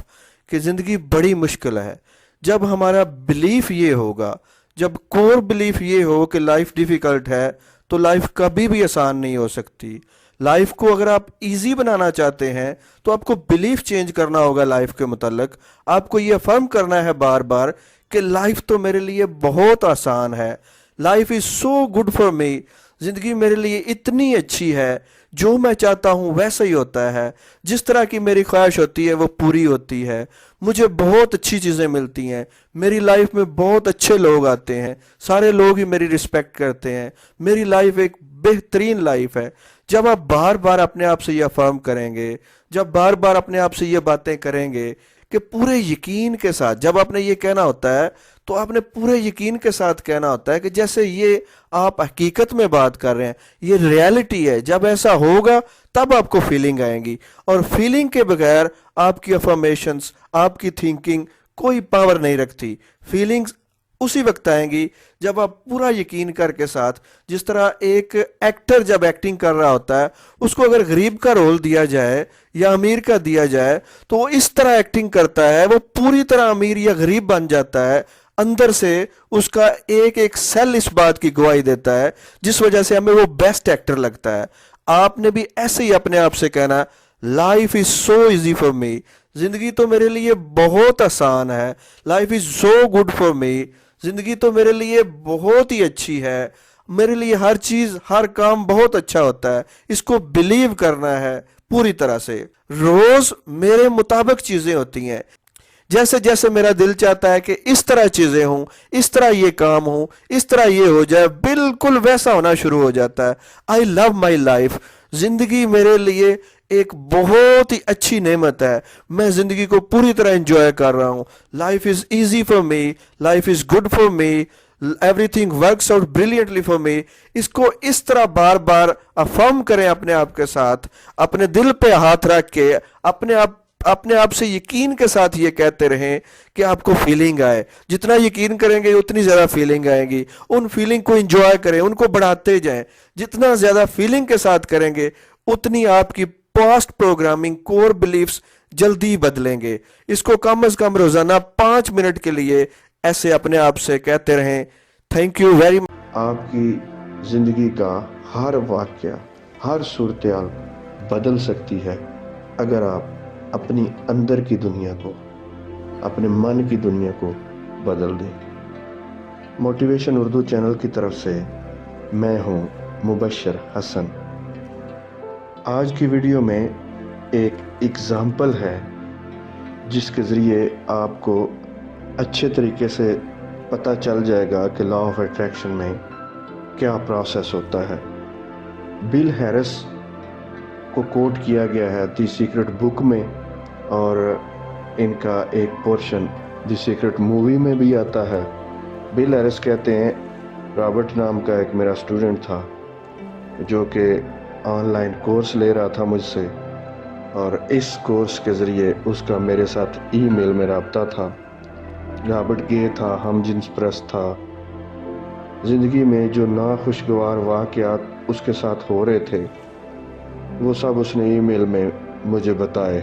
کہ زندگی بڑی مشکل ہے۔ جب ہمارا بلیف یہ ہوگا، جب کور بلیف یہ ہو کہ لائف ڈیفیکلٹ ہے، تو لائف کبھی بھی آسان نہیں ہو سکتی۔ لائف کو اگر آپ ایزی بنانا چاہتے ہیں تو آپ کو بلیف چینج کرنا ہوگا لائف کے متعلق۔ آپ کو یہ افرم کرنا ہے بار بار کہ لائف تو میرے لیے بہت آسان ہے، life is so good for می، زندگی میرے لیے اتنی اچھی ہے، جو میں چاہتا ہوں ویسا ہی ہوتا ہے، جس طرح کی میری خواہش ہوتی ہے وہ پوری ہوتی ہے، مجھے بہت اچھی چیزیں ملتی ہیں، میری لائف میں بہت اچھے لوگ آتے ہیں، سارے لوگ ہی میری رسپیکٹ کرتے ہیں، میری لائف ایک بہترین لائف ہے۔ جب آپ بار بار اپنے آپ سے یہ افرم کریں گے، جب بار بار اپنے آپ سے یہ باتیں کریں گے کہ پورے یقین کے ساتھ، جب آپ نے یہ کہنا ہوتا ہے تو آپ نے پورے یقین کے ساتھ کہنا ہوتا ہے کہ جیسے یہ آپ حقیقت میں بات کر رہے ہیں، یہ ریالٹی ہے۔ جب ایسا ہوگا تب آپ کو فیلنگ آئیں گی، اور فیلنگ کے بغیر آپ کی افرمیشنز، آپ کی تھنکنگ کوئی پاور نہیں رکھتی۔ فیلنگز اسی وقت آئیں گی جب آپ پورا یقین کر کے ساتھ، جس طرح ایک ایکٹر جب ایکٹنگ کر رہا ہوتا ہے، اس کو اگر غریب کا رول دیا جائے یا امیر کا دیا جائے تو وہ اس طرح ایکٹنگ کرتا ہے، وہ پوری طرح امیر یا غریب بن جاتا ہے، اندر سے اس کا ایک ایک سیل اس بات کی گواہی دیتا ہے، جس وجہ سے ہمیں وہ بیسٹ ایکٹر لگتا ہے۔ آپ نے بھی ایسے ہی اپنے آپ سے کہنا، life is so easy for می، زندگی تو میرے لیے بہت آسان ہے، life is so good for می، زندگی تو میرے لیے بہت ہی اچھی ہے، میرے لیے ہر چیز، ہر کام بہت اچھا ہوتا ہے۔ اس کو بلیو کرنا ہے پوری طرح سے۔ روز میرے مطابق چیزیں ہوتی ہیں، جیسے جیسے میرا دل چاہتا ہے کہ اس طرح چیزیں ہوں، اس طرح یہ کام ہوں، اس طرح یہ ہو جائے، بالکل ویسا ہونا شروع ہو جاتا ہے۔ آئی لو مائی لائف، زندگی میرے لیے ایک بہت ہی اچھی نعمت ہے، میں زندگی کو پوری طرح انجوائے کر رہا ہوں۔ Life is easy for me, life is good for me, everything works out brilliantly for me. اس کو اس طرح بار بار افرم کریں اپنے آپ کے ساتھ، اپنے دل پہ ہاتھ رکھ کے اپنے آپ سے یقین کے ساتھ یہ کہتے رہیں کہ آپ کو فیلنگ آئے۔ جتنا یقین کریں گے اتنی زیادہ فیلنگ آئیں گی۔ ان فیلنگ کو انجوائے کریں، ان کو بڑھاتے جائیں۔ جتنا زیادہ فیلنگ کے ساتھ کریں گے اتنی آپ کی پاسٹ پروگرامنگ، کور بلیفز جلدی بدلیں گے۔ اس کو کم از کم روزانہ 5 منٹ کے لیے ایسے اپنے آپ سے کہتے رہیں۔ تھینک یو ویری مچ۔ آپ کی زندگی کا ہر واقعہ، ہر صورتحال بدل سکتی ہے اگر آپ اپنی اندر کی دنیا کو، اپنے من کی دنیا کو بدل دیں۔ موٹیویشن اردو چینل کی طرف سے میں ہوں مبشر حسن۔ آج کی ویڈیو میں ایک ایگزامپل ہے جس کے ذریعے آپ کو اچھے طریقے سے پتہ چل جائے گا کہ لا آف اٹریکشن میں کیا پروسیس ہوتا ہے۔ بل ہیرس کو کوٹ کیا گیا ہے دی سیکرٹ بک میں، اور ان کا ایک پورشن دی سیکرٹ مووی میں بھی آتا ہے۔ بل ہیرس کہتے ہیں، رابرٹ نام کا ایک میرا اسٹوڈنٹ تھا جو کہ آن لائن کورس لے رہا تھا مجھ سے، اور اس کورس کے ذریعے اس کا میرے ساتھ ای میل میں رابطہ تھا۔ رابرٹ گے تھا، ہم جنس پرست تھا، زندگی میں جو ناخوشگوار واقعات اس کے ساتھ ہو رہے تھے وہ سب اس نے ای میل میں مجھے بتائے۔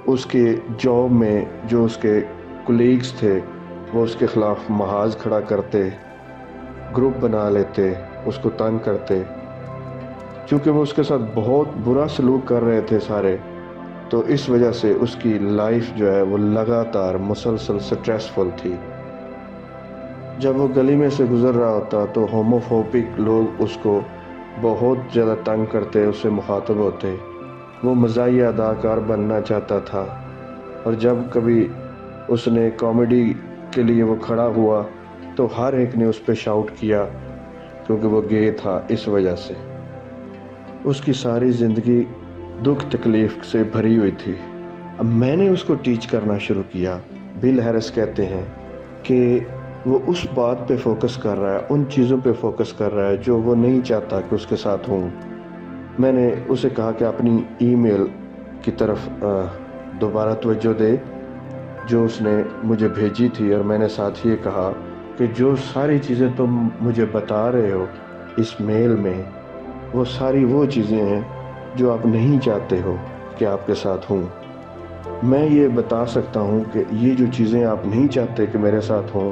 اس کے جاب میں جو اس کے کولیگز تھے وہ اس کے خلاف محاذ کھڑا کرتے، گروپ بنا لیتے، اس کو تنگ کرتے، چونکہ وہ اس کے ساتھ بہت برا سلوک کر رہے تھے سارے، تو اس وجہ سے اس کی لائف جو ہے وہ لگاتار مسلسل سٹریسفل تھی۔ جب وہ گلی میں سے گزر رہا ہوتا تو ہوموفوبک لوگ اس کو بہت زیادہ تنگ کرتے، اس سے مخاطب ہوتے۔ وہ مزاحیہ اداکار بننا چاہتا تھا، اور جب کبھی اس نے کامیڈی کے لیے وہ کھڑا ہوا تو ہر ایک نے اس پہ شاؤٹ کیا، کیونکہ وہ گے تھا۔ اس وجہ سے اس کی ساری زندگی دکھ تکلیف سے بھری ہوئی تھی۔ اب میں نے اس کو ٹیچ کرنا شروع کیا۔ بل ہیرس کہتے ہیں کہ وہ اس بات پہ فوکس کر رہا ہے، ان چیزوں پہ فوکس کر رہا ہے جو وہ نہیں چاہتا کہ اس کے ساتھ ہوں۔ میں نے اسے کہا کہ اپنی ای میل کی طرف دوبارہ توجہ دے جو اس نے مجھے بھیجی تھی، اور میں نے ساتھ یہ کہا کہ جو ساری چیزیں تم مجھے بتا رہے ہو اس میل میں، وہ ساری وہ چیزیں ہیں جو آپ نہیں چاہتے ہو کہ آپ کے ساتھ ہوں۔ میں یہ بتا سکتا ہوں کہ یہ جو چیزیں آپ نہیں چاہتے کہ میرے ساتھ ہوں،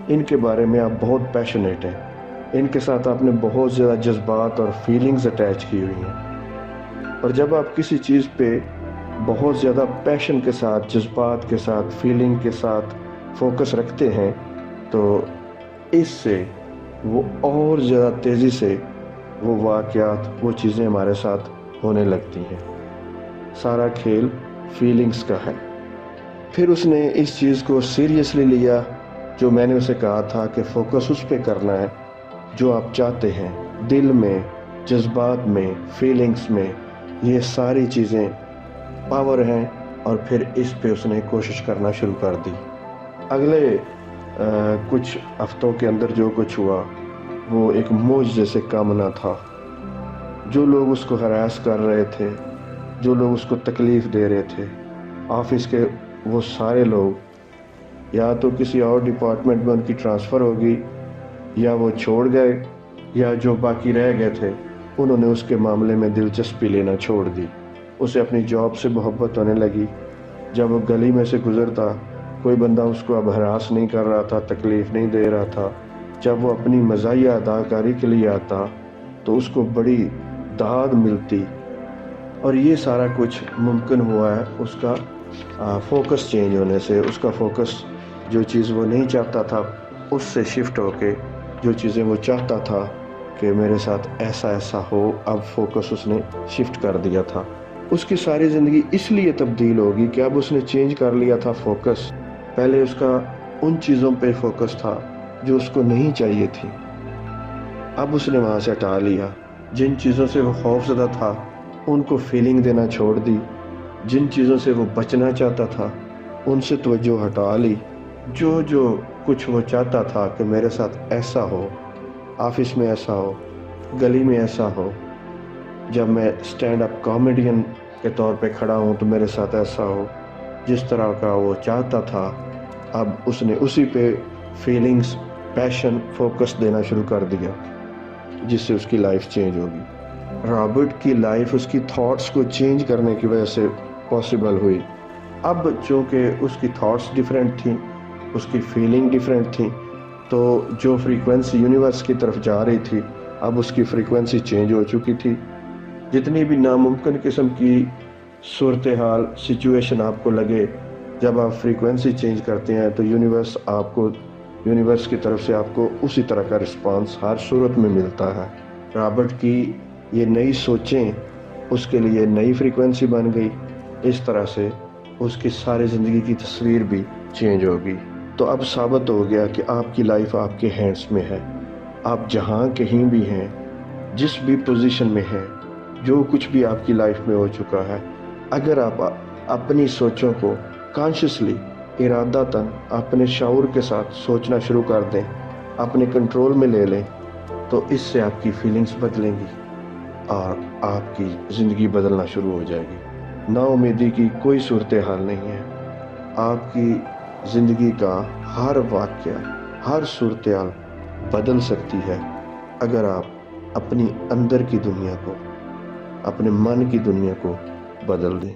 ان کے بارے میں آپ بہت پیشنیٹ ہیں، ان کے ساتھ آپ نے بہت زیادہ جذبات اور فیلنگز اٹیچ کی ہوئی ہیں، اور جب آپ کسی چیز پہ بہت زیادہ پیشن کے ساتھ، جذبات کے ساتھ، فیلنگ کے ساتھ فوکس رکھتے ہیں تو اس سے وہ اور زیادہ تیزی سے وہ واقعات، وہ چیزیں ہمارے ساتھ ہونے لگتی ہیں۔ سارا کھیل فیلنگز کا ہے۔ پھر اس نے اس چیز کو سیریسلی لیا جو میں نے اسے کہا تھا کہ فوکس اس پہ کرنا ہے جو آپ چاہتے ہیں، دل میں، جذبات میں، فیلنگز میں، یہ ساری چیزیں پاور ہیں، اور پھر اس پہ اس نے کوشش کرنا شروع کر دی۔ اگلے کچھ ہفتوں کے اندر جو کچھ ہوا وہ ایک معجزے سے کم نہ تھا۔ جو لوگ اس کو ہراس کر رہے تھے، جو لوگ اس کو تکلیف دے رہے تھے، آفس کے وہ سارے لوگ یا تو کسی اور ڈپارٹمنٹ میں ان کی ٹرانسفر ہوگی، یا وہ چھوڑ گئے، یا جو باقی رہ گئے تھے انہوں نے اس کے معاملے میں دلچسپی لینا چھوڑ دی۔ اسے اپنی جاب سے محبت ہونے لگی۔ جب وہ گلی میں سے گزرتا، کوئی بندہ اس کو اب ہراس نہیں کر رہا تھا، تکلیف نہیں دے رہا تھا۔ جب وہ اپنی مزاحیہ اداکاری کے لیے آتا تو اس کو بڑی داد ملتی، اور یہ سارا کچھ ممکن ہوا ہے اس کا فوکس چینج ہونے سے۔ اس کا فوکس جو چیز وہ نہیں چاہتا تھا اس سے شفٹ ہو کے جو چیزیں وہ چاہتا تھا کہ میرے ساتھ ایسا ایسا ہو، اب فوکس اس نے شفٹ کر دیا تھا۔ اس کی ساری زندگی اس لیے تبدیل ہوگی کہ اب اس نے چینج کر لیا تھا فوکس۔ پہلے اس کا ان چیزوں پہ فوکس تھا جو اس کو نہیں چاہیے تھی، اب اس نے وہاں سے ہٹا لیا۔ جن چیزوں سے وہ خوف زدہ تھا ان کو فیلنگ دینا چھوڑ دی، جن چیزوں سے وہ بچنا چاہتا تھا ان سے توجہ ہٹا لی۔ جو کچھ وہ چاہتا تھا کہ میرے ساتھ ایسا ہو، آفس میں ایسا ہو، گلی میں ایسا ہو، جب میں اسٹینڈ اپ کامیڈین کے طور پہ کھڑا ہوں تو میرے ساتھ ایسا ہو، جس طرح کا وہ چاہتا تھا، اب اس نے اسی پہ فیلنگز، پیشن، فوکس دینا شروع کر دیا، جس سے اس کی لائف چینج ہوگی۔ رابرٹ کی لائف اس کی تھاٹس کو چینج کرنے کی وجہ سے پاسبل ہوئی۔ اب چونکہ اس کی تھاٹس ڈیفرنٹ تھیں، اس کی فیلنگ ڈیفرنٹ تھیں، تو جو فریکوینسی یونیورس کی طرف جا رہی تھی اب اس کی فریکوینسی چینج ہو چکی تھی۔ جتنی بھی ناممکن قسم کی صورتحال، سچویشن آپ کو لگے، جب آپ فریکوینسی چینج کرتے ہیں تو یونیورس کی طرف سے آپ کو اسی طرح کا رسپانس ہر صورت میں ملتا ہے۔ رابرٹ کی یہ نئی سوچیں اس کے لیے نئی فریکوینسی بن گئی، اس طرح سے اس کی ساری زندگی کی تصویر بھی چینج ہوگی۔ تو اب ثابت ہو گیا کہ آپ کی لائف آپ کے ہینڈز میں ہے۔ آپ جہاں کہیں بھی ہیں، جس بھی پوزیشن میں ہیں، جو کچھ بھی آپ کی لائف میں ہو چکا ہے، اگر آپ اپنی سوچوں کو کانشیسلی، ارادتاً اپنے شعور کے ساتھ سوچنا شروع کر دیں، اپنے کنٹرول میں لے لیں، تو اس سے آپ کی فیلنگز بدلیں گی اور آپ کی زندگی بدلنا شروع ہو جائے گی۔ نا امیدی کی کوئی صورتحال نہیں ہے۔ آپ کی زندگی کا ہر واقعہ، ہر صورتحال بدل سکتی ہے اگر آپ اپنی اندر کی دنیا کو، اپنے من کی دنیا کو بدل دیں۔